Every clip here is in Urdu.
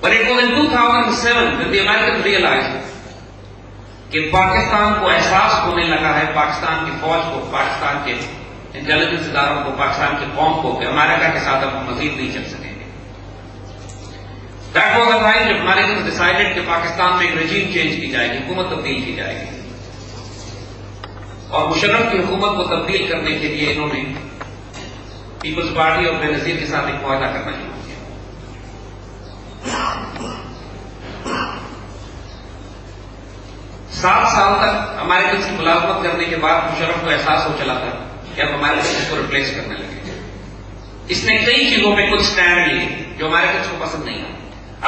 But it was in 2007 that the Americans realized کہ پاکستان کو احساس ہونے لگا ہے، پاکستان کی فوج کو، پاکستان کے انٹیلیجنس اداروں کو، پاکستان کی قوم کو، کہ امریکہ کے ساتھ اب مزید نہیں چل سکیں گے. That was the time جب Americans decided کہ پاکستان میں ایک رجیم چینج کی جائے گی، حکومت تبدیل کی جائے گی. اور مشرف کی حکومت کو تبدیل کرنے کے لیے انہوں نے پیپلز پارٹی اور بینظیر کے ساتھ ایک معاہدہ کرنا شروع کیا. 7 سال تک امریکن کی ملازمت کرنے کے بعد مشرف کو احساس ہو چلا تھا کہ اب امریکن اس کو ریپلیس کرنے لگے. اس نے کئی چیزوں پہ کچھ اسٹینڈ لیے جو امریکن کو پسند نہیں آئے.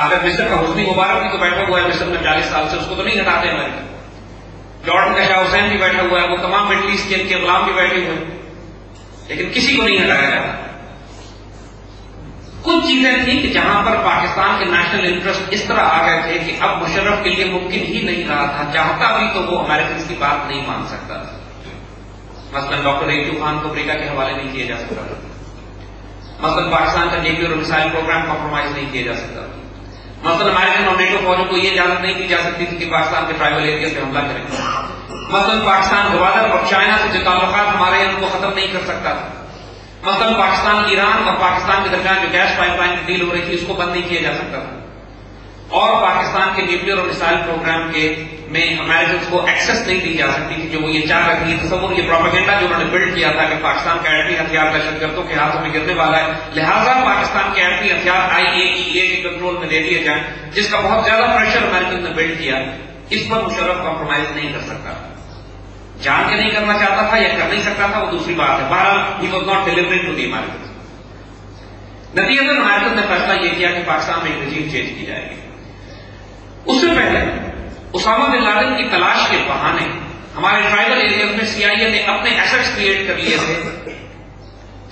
اگر مصر کا حسنی مبارک بھی تو بیٹھا ہوا ہے مصر میں 40 سال سے، اس کو تو نہیں ہٹاتے امریکن. جارڈن کا شاہ حسین بھی بیٹھا ہوا ہے، وہ تمام مڈل ایسٹ کے ان کے غلام بھی بیٹھے ہوئے ہیں، لیکن کسی کو نہیں ہٹایا جاتا. کچھ چیزیں تھیں کہ جہاں پر پاکستان کے نیشنل انٹرسٹ اس طرح آ گئے تھے کہ اب مشرف کے لیے ممکن ہی نہیں رہا تھا، چاہتا بھی تو وہ امریکن کی بات نہیں مان سکتا تھا. مثلا ڈاکٹر ایجو خان کو امریکہ کے حوالے نہیں کیا جا سکتا تھا. مثلا پاکستان کا نیوکلیئر میسائل پروگرام کمپرومائز نہیں کیا جا سکتا تھا. مثلا امریکن اور نیٹو فوجوں کو یہ اجازت نہیں دی جا سکتی تھی کہ پاکستان کے ٹرائبل ایریاز پہ حملہ کریں. مثلا پاکستان گوادر اور چائنا سے جو تعلقات ہمارے ہیں ان کو ختم نہیں کر سکتا تھا. مثلا پاکستان ایران اور پاکستان کے درمیان جو گیس پائپ لائن کی ڈیل ہو رہی تھی اس کو بند نہیں کیا جا سکتا تھا. اور پاکستان کے نیوکلیئر اور میسائل پروگرام کے میں امریکنز کو ایکسس نہیں دی جا سکتی تھی جو وہ یہ چاہ رہے تھے. تصور یہ پروپیگنڈا جو انہوں نے بلڈ کیا تھا کہ پاکستان کا ایٹمی ہتھیار دہشت گردوں کے ہاتھوں میں گرنے والا ہے، لہٰذا پاکستان کے ایٹمی ہتھیار IAEA کے کنٹرول میں دے دیے جائیں، جس کا بہت زیادہ پریشر امریکن نے بلڈ کیا. اس پر مشرف کمپرومائز نہیں کر سکتا. جان کے نہیں کرنا چاہتا تھا یا کر نہیں سکتا تھا وہ دوسری بات ہے. بہرحال he was not delivering to the American. نتیجتاً امریکن نے فیصلہ یہ کیا کہ پاکستان میں ایک رجیم چینج کی جائے گی. اس سے پہلے اسامہ بن لادن کی تلاش کے بہانے ہمارے ٹرائبل ایریاز میں CIA نے اپنے ایسٹس کریٹ کر لیے تھے.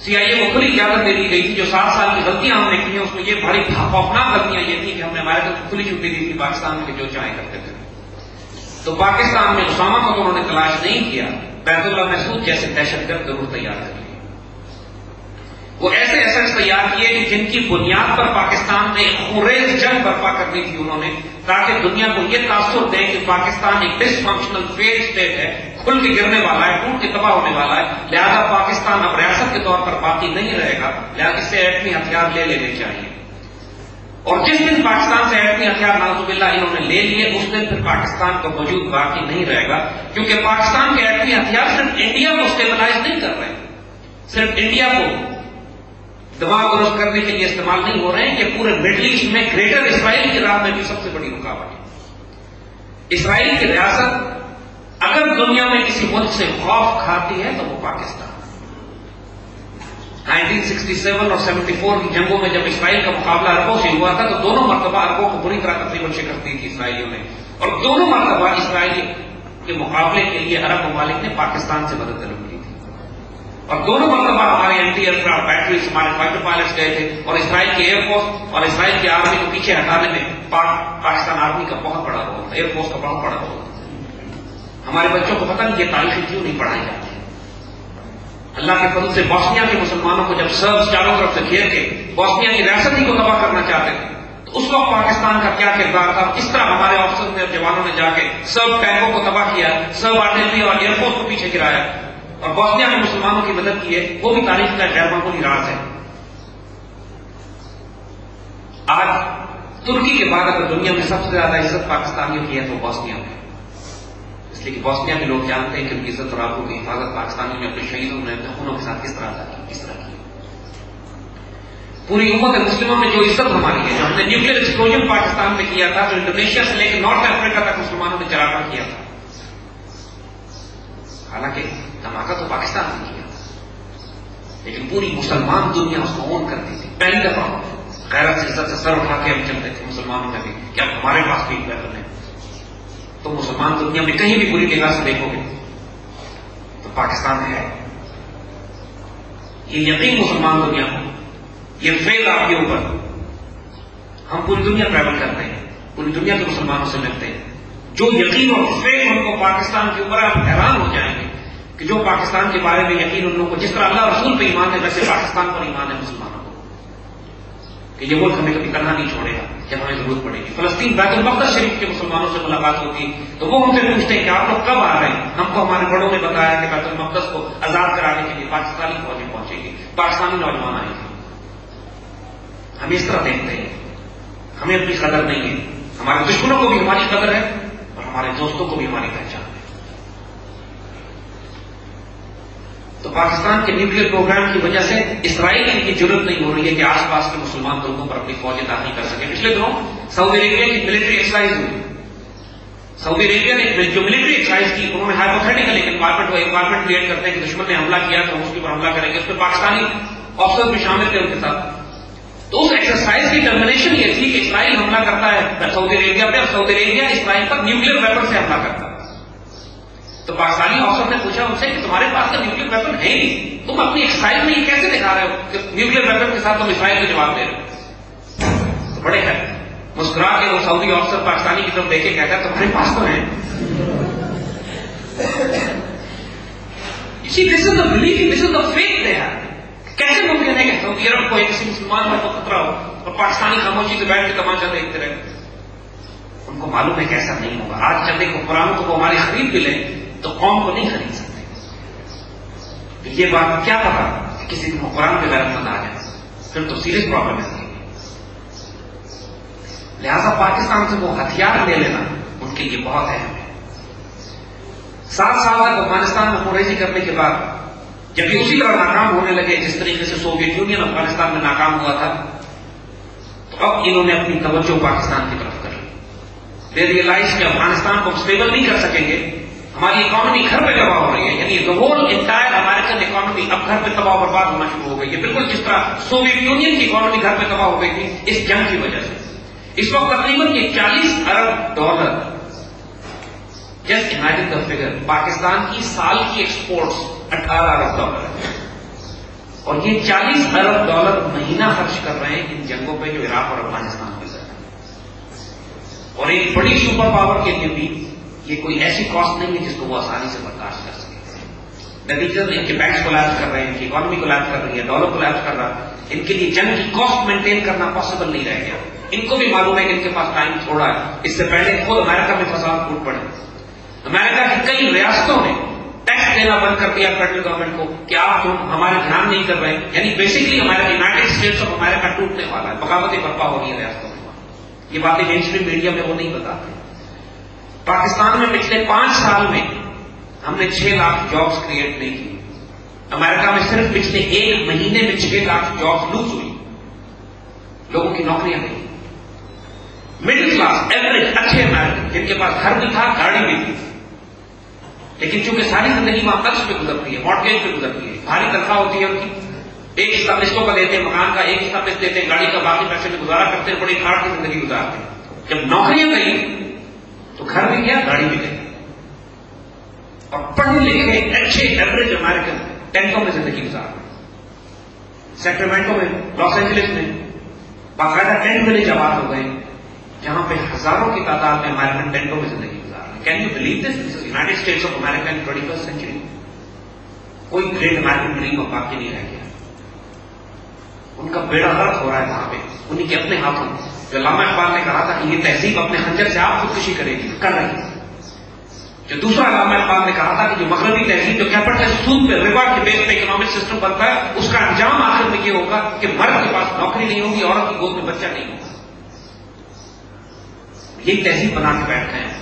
CIA کو کھلی اجازت دے دی گئی تھی. جو 7 سال کی غلطیاں ہم نے کی ہیں اس میں یہ بڑی خوفناک غلطیاں یہ تھیں کہ ہم نے امریکن کو کھلی چھٹی دی تھی پاکستان میں جو چاہیں کرتے تھے. تو پاکستان میں اسامہ کو تو انہوں نے تلاش نہیں کیا، بیت اللہ محسود جیسے دہشت گرد ضرور تیار کر لیے. وہ ایسے ایسٹس تیار کیے کہ جن کی بنیاد پر پاکستان میں خونریز جنگ برپا کرنی تھی انہوں نے، تاکہ دنیا کو یہ تاثر دیں کہ پاکستان ایک ڈس فنکشنل فیل اسٹیٹ ہے، کھل کے گرنے والا ہے، ٹوٹ کے تباہ ہونے والا ہے، لہذا پاکستان اب ریاست کے طور پر باقی نہیں رہے گا، لہذا اس سے ایٹمی ہتھیار لے لینے چاہیے. اور جس دن پاکستان سے ایٹمی ہتھیار نعوذ باللہ انہوں نے لے لیے اس دن پھر پاکستان کا وجود باقی نہیں رہے گا، کیونکہ پاکستان کے ایٹمی ہتھیار صرف انڈیا کو اسٹیبلائز نہیں کر رہے، صرف انڈیا کو دماغ درست کرنے کے لیے استعمال نہیں ہو رہے ہیں، کہ پورے مڈل ایسٹ میں گریٹر اسرائیل کی راہ میں بھی سب سے بڑی رکاوٹ ہے. اسرائیل کی ریاست اگر دنیا میں کسی ملک سے خوف کھاتی ہے تو وہ پاکستان. 1967 اور 74 کی جنگوں میں جب اسرائیل کا مقابلہ عربوں سے ہوا تھا تو دونوں مرتبہ عربوں کو بری طرح تقریباً شکست دی تھی اسرائیلیوں نے، اور دونوں مرتبہ اسرائیل کے مقابلے کے لیے عرب ممالک نے پاکستان سے مدد طلب کی تھی. اور دونوں مرتبہ ہمارے اینٹی ایئرکرافٹ بیٹریز، ہمارے فائٹر پائلٹس گئے تھے، اور اسرائیل کی ایئر فورس اور اسرائیل کی آرمی کو پیچھے ہٹانے میں پاکستان آرمی کا بہت بڑا رول تھا، ایئر فورس کا بہت بڑا رول تھا. ہمارے بچوں کو پتہ نہیں یہ تاریخیں کیوں نہیں پڑھائی جاتی. اللہ کے فضل سے بوسنیا کے مسلمانوں کو جب سربز چاروں طرف سے گھیر کے بوسنیا کی ریاست ہی کو تباہ کرنا چاہتے تھے تو اس وقت پاکستان کا کیا کردار تھا، کس طرح ہمارے آفیسرز نے اور جوانوں نے جا کے سرب ٹینکوں کو تباہ کیا، سرب آرٹلری اور ایئر فورس کو پیچھے گرایا اور بوسنیا میں مسلمانوں کی مدد کی ہے، وہ بھی تاریخ کا غیر معمولی راز ہے. آج ترکی کے بعد اگر دنیا میں سب سے زیادہ عزت پاکستانیوں کی ہے تو بوسنیا میں، اس لیے کہ بوسنیا کے لوگ جانتے ہیں کہ ان کی عزت اور آبرو کی حفاظت پاکستانیوں نے اپنے شہیدوں نے اپنے خونوں کے ساتھ کس طرح کی. پوری امت مسلموں میں جو عزت ہماری ہے، جو ہم نے نیوکلیئر ایکسپلوژن پاکستان میں کیا تھا، جو انڈونیشیا سے لے کے نارتھ افریقہ تک مسلمانوں نے چراغا کیا تھا، حالانکہ دھماکہ تو پاکستان نے کیا تھا، لیکن پوری مسلمان دنیا اس کو اون کرتی تھی. پہلی دفعہ غیرت سے عزت سے سر اٹھا کے ہم چلتے تھے مسلمانوں میں بھی کہ اب ہمارے پاس بھی ویپن ہے. تو مسلمان دنیا میں کہیں بھی بری نگاہ سے دیکھو گے تو پاکستان ہے. یہ یقین مسلمان دنیا کو، یہ فیل آپ کے اوپر. ہم پوری دنیا ٹریول کرتے ہیں، پوری دنیا کے مسلمانوں سے ملتے ہیں، جو یقین اور فیل ان کو پاکستان کے اوپر آپ حیران ہو جائیں گے کہ جو پاکستان کے بارے میں یقین ان لوگوں کو جس طرح اللہ رسول پہ ایمان ہے ویسے پاکستان پر ایمان ہے مسلمانوں کو. کہ یہ ملک ہمیں کبھی تنہا نہیں چھوڑے گا جب ہمیں ضرورت پڑے گی. فلسطین بیت المقدس شریف کے مسلمانوں سے ملاقات ہوتی تو وہ ہم سے پوچھتے ہیں کہ آپ لوگ کب آ رہے ہیں. ہم کو ہمارے بڑوں نے بتایا کہ بیت المقدس کو آزاد کرانے کے لیے پاکستانی فوجیں پہنچے گی, پاکستانی نوجوان آئے گے. ہم اس طرح دیکھتے ہیں, ہمیں اپنی قدر نہیں ہے. ہمارے دشمنوں کو بھی ہماری قدر ہے اور ہمارے دوستوں کو بھی ہماری پہچان ہے. تو پاکستان کے نیوکلیر پروگرام کی وجہ سے اسرائیل کی یہ ضرورت نہیں ہو رہی ہے کہ آس پاس کے مسلمان ملکوں پر اپنی فوجیں داخل کر سکیں. پچھلے دنوں سعودی عربیہ کی ملٹری ایکسرسائز ہوئی. سعودی عربیہ نے جو ملٹری ایکسرسائز کی انہوں نے ہائپوتھیٹیکل ایک انوائرمنٹ کریٹ کرتے ہیں کہ دشمن نے حملہ کیا تو ہم اس کے اوپر حملہ کریں گے. اس میں پاکستانی آفیسر بھی شامل تھے ان کے ساتھ. تو اس ایکسرسائز کی ٹرمینیشن یہ تھی کہ اسرائیل حملہ کرتا ہے سعودی عربیہ پہ اور سعودی عربیہ اسرائیل پر نیوکلیر ویپن سے حملہ کرتا ہے. تو پاکستانی آفیسر نے پوچھا ان سے کہ تمہارے پاس تو نیوکلیر ویپن ہے ہی, تم اپنی ایکسرسائز میں یہ کیسے دکھا رہے ہو کہ نیوکلیر ویپن کے ساتھ تم اسرائیل کو جواب دے رہے ہو. تو بڑے ہیں مسکرا کے وہ سعودی آفیسر پاکستانی کی طرف دیکھے کہتا ہے تمہارے پاس تو ہے. This is the belief, this is the faith they have. کیسے ممکن ہے کہ سعودی عرب کو کسی مسلمان پر خطرہ ہو اور پاکستانی خاموشی سے بیٹھ کے تماشا دیکھتے رہے. ان کو معلوم ہے کہ ایسا نہیں ہوگا. آج چندے کو قرآن کو ہماری خرید بھی لیں تو قوم کو نہیں خرید سکتے. یہ بات کیا پتا کہ کسی کو قرآن پہ غیرت مند آ جائے, پھر تو سیریس پرابلم ہے. لہذا پاکستان سے وہ ہتھیار لے لینا ان کے لیے بہت اہم ہے. 7 سال تک افغانستان میں خوریزی کرنے کے بعد جب یہ اسی طرح ناکام ہونے لگے جس طریقے سے سوویت یونین افغانستان میں ناکام ہوا تھا, تو اب انہوں نے اپنی توجہ پاکستان کی طرف کر لی. دے ریئلائز کہ افغانستان کو اسٹیبل نہیں کر سکیں گے, ہماری اکانومی گھر پہ تباہ ہو رہی ہے. یعنی the whole entire American economy اب گھر پہ تباہ و برباد ہونا شروع ہو گئی ہے, بالکل جس طرح سوویت یونین کی اکانومی گھر پہ تباہ ہو گئی تھی اس جنگ کی وجہ سے. اس وقت تقریباً یہ $40 ارب, just imagine the figure, Pakistan کی سال کی ایکسپورٹس $18 ارب ہے, اور یہ $40 ارب مہینہ خرچ کر رہے ہیں ان جنگوں پہ جو عراق اور افغانستان میں لڑ رہے ہیں. اور ایک بڑی سپر پاور کے لیے بھی یہ کوئی ایسی کاسٹ نہیں ہے جس کو وہ آسانی سے برداشت کر سکے. نتیجہ ان کے بینکس کولیپس کر رہے ہیں, ان کی اکانومی کولیپس کر رہی ہے, ڈالر کولیپس کر رہا ہے. ان کے لیے جنگ کی کاسٹ مینٹین کرنا پاسبل نہیں رہ گیا. ان کو بھی معلوم ہے کہ ان کے پاس ٹائم تھوڑا ہے. اس سے پہلے خود امریکہ میں فساد پھوٹ پڑے. امریکہ کی کئی ریاستوں نے ٹیکس دینا بند کر دیا فیڈرل گورنمنٹ کو کہ آپ جو ہمارے دھیان نہیں کر رہے. یعنی بیسکلی ہمارا یونائٹڈ اسٹیٹس آف امریکہ ٹوٹنے والا ہے, بغاوتیں برپا ہو رہی ہے ریاستوں میں. یہ باتیں مین اسٹریم میڈیا میں وہ نہیں بتاتے. پاکستان میں پچھلے 5 سال میں ہم نے 6 لاکھ جابس کریٹ نہیں کی. امریکہ میں صرف پچھلے 1 مہینے میں 6 لاکھ جابس لوز ہوئی, لوگوں کی نوکریاں نہیں. مڈل کلاس ایوریج اچھے امریکن جن کے پاس گھر بھی تھا, گاڑی بھی تھی, لیکن چونکہ ساری زندگی وہاں قرض پہ گزرتی ہے, مارٹگیج پہ گزرتی ہے, بھاری تنخواہ ہوتی ہے ان کی, ایک حصہ قسطوں کا دیتے ہیں مکان کا, ایک حصہ قسط دیتے ہیں گاڑی کا, باقی پیسے میں گزارا کرتے ہیں, بڑی کھاٹ کی زندگی گزارتے ہیں. جب نوکریاں گئی تو گھر بھی گیا, گاڑی بھی گئی, اور پڑھے لکھے اچھے ایوریج امریکن ٹینٹوں میں زندگی گزار رہے ہیں. سیکرامنٹو میں, لاس اینجلس میں باقاعدہ ٹینٹ ولیج آباد ہو گئے جہاں پہ ہزاروں کی تعداد میں امریکن ٹینٹوں میں زندگی گزار رہے ہیں. Can you believe this? This is United States of America in 21st century. کوئی گریٹ امریکن ڈریم اب باقی نہیں رہ گیا. ان کا بیڑا غرق ہو رہا ہے وہاں پہ انہیں کے اپنے ہاتھوں. جو علامہ اقبال نے کہا تھا کہ یہ تہذیب اپنے خنجر سے آپ خودکشی کرے گی, کر رہی ہے. جو دوسرا علامہ اقبال نے کہا تھا کہ جو مغربی تہذیب جو کیپٹل سود پہ, ربا کے بیس پہ اکنامک سسٹم بنتا ہے, اس کا انجام آخر میں یہ ہوگا کہ مرد کے پاس نوکری نہیں ہوگی, عورت کی گود میں بچہ نہیں ہوگا. یہی تہذیب بنا کے بیٹھ گئے ہیں.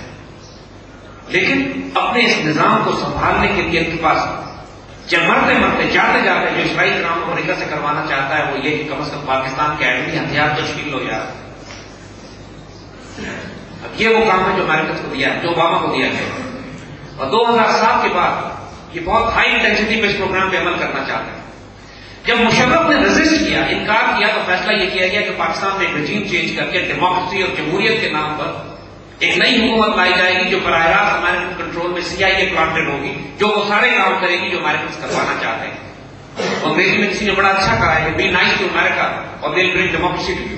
لیکن اپنے اس نظام کو سنبھالنے کے لیے ان کے پاس جب مرتے مرتے جاتے جاتے جو اسرائیل کام امریکہ سے کروانا چاہتا ہے وہ یہ کہ کم از کم پاکستان کے ایٹمی ہتھیار تشکیل ہو جائے. اب یہ وہ کام ہے جو امریکہ کو دیا ہے, جو اوباما کو دیا گیا. اور 2007 کے بعد یہ بہت ہائی انٹینسٹی پہ اس پروگرام پہ عمل کرنا چاہتے ہیں. جب مشرف نے ریزسٹ کیا, انکار کیا, تو فیصلہ یہ کیا گیا کہ پاکستان میں ایک رجیم چینج کر کے ڈیموکریسی اور جمہوریت کے نام پر ایک نئی حکومت لائی جائے گی جو براہ راست امریکن کنٹرول میں CIA پلانٹڈ ہوگی, جو وہ سارے کام کرے گی جو امریکنز کروانا چاہتے ہیں. انگریزی میں کسی نے بڑا اچھا کہا ہے کہ بی نائس ٹو امریکہ اور دے ول برنگ ڈیموکریسی ٹو یو.